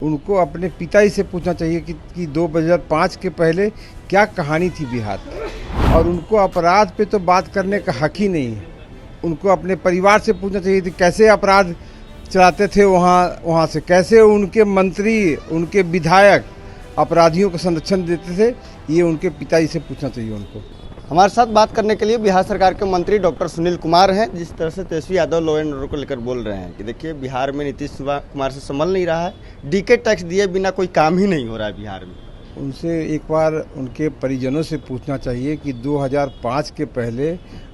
उनको अपने पिताजी से पूछना चाहिए कि 2005 के पहले क्या कहानी थी बिहार की। और उनको अपराध पे तो बात करने का हक ही नहीं है। उनको अपने परिवार से पूछना चाहिए कि कैसे अपराध चलाते थे वहाँ से, कैसे उनके मंत्री, उनके विधायक अपराधियों को संरक्षण देते थे। ये उनके पिताजी से पूछना चाहिए उनको। हमारे साथ बात करने के लिए बिहार सरकार के मंत्री डॉक्टर सुनील कुमार हैं। जिस तरह से Tejashwi Yadav law and order को लेकर बोल रहे हैं कि देखिए बिहार में नीतीश कुमार से संभल नहीं रहा है, डीके टैक्स दिए बिना कोई काम ही नहीं हो रहा है बिहार में। उनसे एक बार उनके परिजनों से पूछना चाहिए कि 2005 के पहले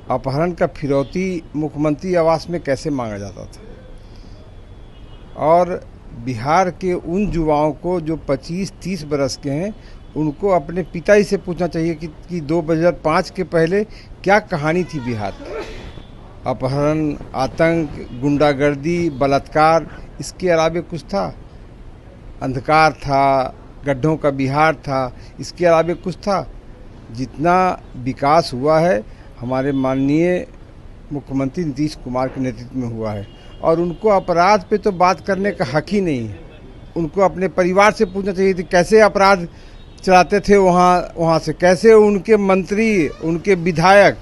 अपहरण का फिरौती मुख्यमंत्री आवास में कैसे मांगा जाता था। और बिहार के उन युवाओं को जो 25-30 बरस के हैं, उनको अपने पिताजी से पूछना चाहिए कि 2005 के पहले क्या कहानी थी बिहार की। अपहरण, आतंक, गुंडागर्दी, बलात्कार, इसके अलावा कुछ था? अंधकार था, गड्ढों का बिहार था, इसके अलावा कुछ था? जितना विकास हुआ है हमारे माननीय मुख्यमंत्री नीतीश कुमार के नेतृत्व में हुआ है। और उनको अपराध पे तो बात करने का हक ही नहीं है। उनको अपने परिवार से पूछना चाहिए कि कैसे अपराध चलाते थे वहाँ से, कैसे उनके मंत्री, उनके विधायक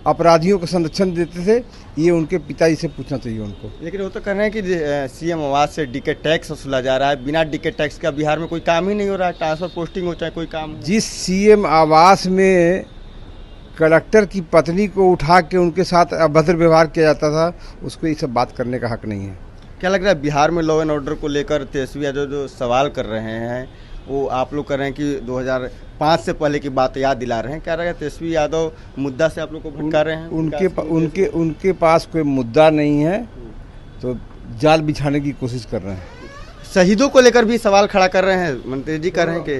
अपराधियों को संरक्षण देते थे। ये उनके पिताजी से पूछना चाहिए उनको। लेकिन वो तो कह रहे हैं कि सीएम आवास से डीके टैक्स वसूला जा रहा है, बिना डीके टैक्स का बिहार में कोई काम ही नहीं हो रहा है। ट्रांसफर पोस्टिंग हो चाहे कोई काम हो। जिस सीएम आवास में कलेक्टर की पत्नी को उठा के उनके साथ अभद्र व्यवहार किया जाता था, उसको ये सब बात करने का हक नहीं है। क्या लग रहा है बिहार में लॉ एंड ऑर्डर को लेकर तेजस्वी यादव जो सवाल कर रहे हैं, वो आप लोग कर रहे हैं कि 2005 से पहले की बात याद दिला रहे हैं? क्या लग रहा है तेजस्वी यादव मुद्दा से आप लोग को भटका रहे हैं? उनके पास कोई मुद्दा नहीं है, तो जाल बिछाने की कोशिश कर रहे हैं। शहीदों को लेकर भी सवाल खड़ा कर रहे हैं, मंत्री जी कर रहे हैं कि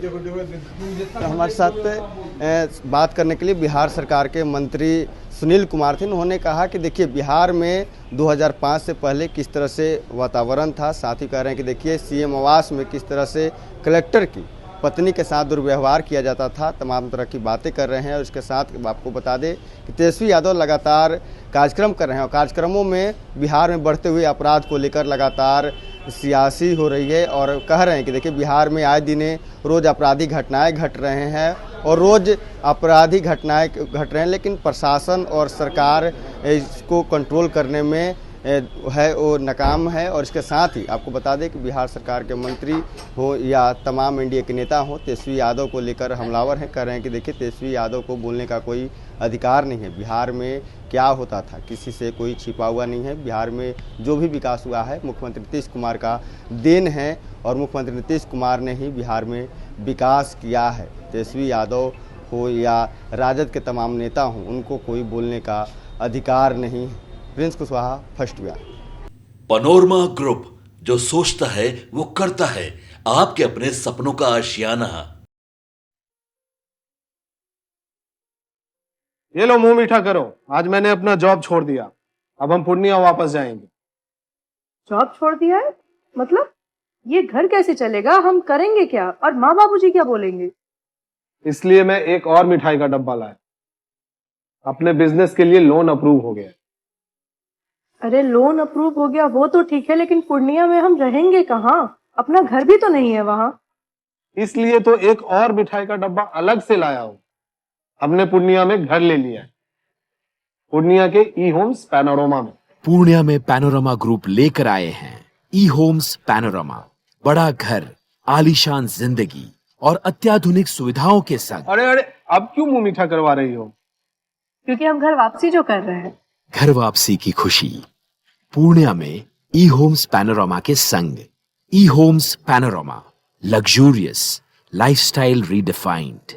तो हमारे साथ बात करने के लिए बिहार सरकार के मंत्री सुनील कुमार थे। उन्होंने कहा कि देखिए बिहार में 2005 से पहले किस तरह से वातावरण था। साथ ही कह रहे हैं कि देखिए सीएम आवास में किस तरह से कलेक्टर की पत्नी के साथ दुर्व्यवहार किया जाता था। तमाम तरह की बातें कर रहे हैं। और इसके साथ आपको बता दें कि तेजस्वी यादव लगातार कार्यक्रम कर रहे हैं और कार्यक्रमों में बिहार में बढ़ते हुए अपराध को लेकर लगातार सियासी हो रही है। और कह रहे हैं कि देखिए बिहार में आए दिन रोज़ आपराधिक घटनाएं घट रहे हैं और रोज़ आपराधिक घटनाएं घट रहे हैं, लेकिन प्रशासन और सरकार इसको कंट्रोल करने में है वो नाकाम है। और इसके साथ ही आपको बता दें कि बिहार सरकार के मंत्री हो या तमाम एनडीए के नेता हो, तेजस्वी यादव को लेकर हमलावर हैं। कह रहे हैं कि देखिए तेजस्वी यादव को बोलने का कोई अधिकार नहीं है। बिहार में क्या होता था किसी से कोई छिपा हुआ नहीं है। बिहार में जो भी विकास हुआ है मुख्यमंत्री नीतीश कुमार का देन है और मुख्यमंत्री नीतीश कुमार ने ही बिहार में विकास किया है। तेजस्वी यादव हो या राजद के तमाम नेता हों, उनको कोई बोलने का अधिकार नहीं है। प्रिंस कुशवाहा, फर्स्ट बयान। पैनोरमा ग्रुप, जो सोचता है वो करता है। आपके अपने सपनों का आशियाना। ये लो मुंह मीठा करो, आज मैंने अपना जॉब छोड़ दिया। अब हम पूर्णिया वापस जाएंगे। जॉब छोड़ दिया है? मतलब ये घर कैसे चलेगा? हम करेंगे क्या? और माँ बाबूजी क्या बोलेंगे? इसलिए मैं एक और मिठाई का डब्बा लाया। अपने बिजनेस के लिए लोन अप्रूव हो गया। अरे लोन अप्रूव हो गया वो तो ठीक है, लेकिन पूर्णिया में हम रहेंगे कहाँ? अपना घर भी तो नहीं है वहाँ। इसलिए तो एक और मिठाई का डब्बा अलग से लाया हूँ। हमने पूर्णिया में घर ले लिया है, पूर्णिया के ई होम्स पैनोरमा में। पूर्णिया में पैनोरमा ग्रुप लेकर आए हैं ई होम्स पैनोरमा। बड़ा घर, आलीशान जिंदगी और अत्याधुनिक सुविधाओं के संग। अरे अब क्यों मुंह मीठा करवा रही हो? क्योंकि हम घर वापसी जो कर रहे हैं। घर वापसी की खुशी पूर्णिया में ई होम्स पैनोरमा के संग। ई Homes Panorama, luxurious lifestyle redefined.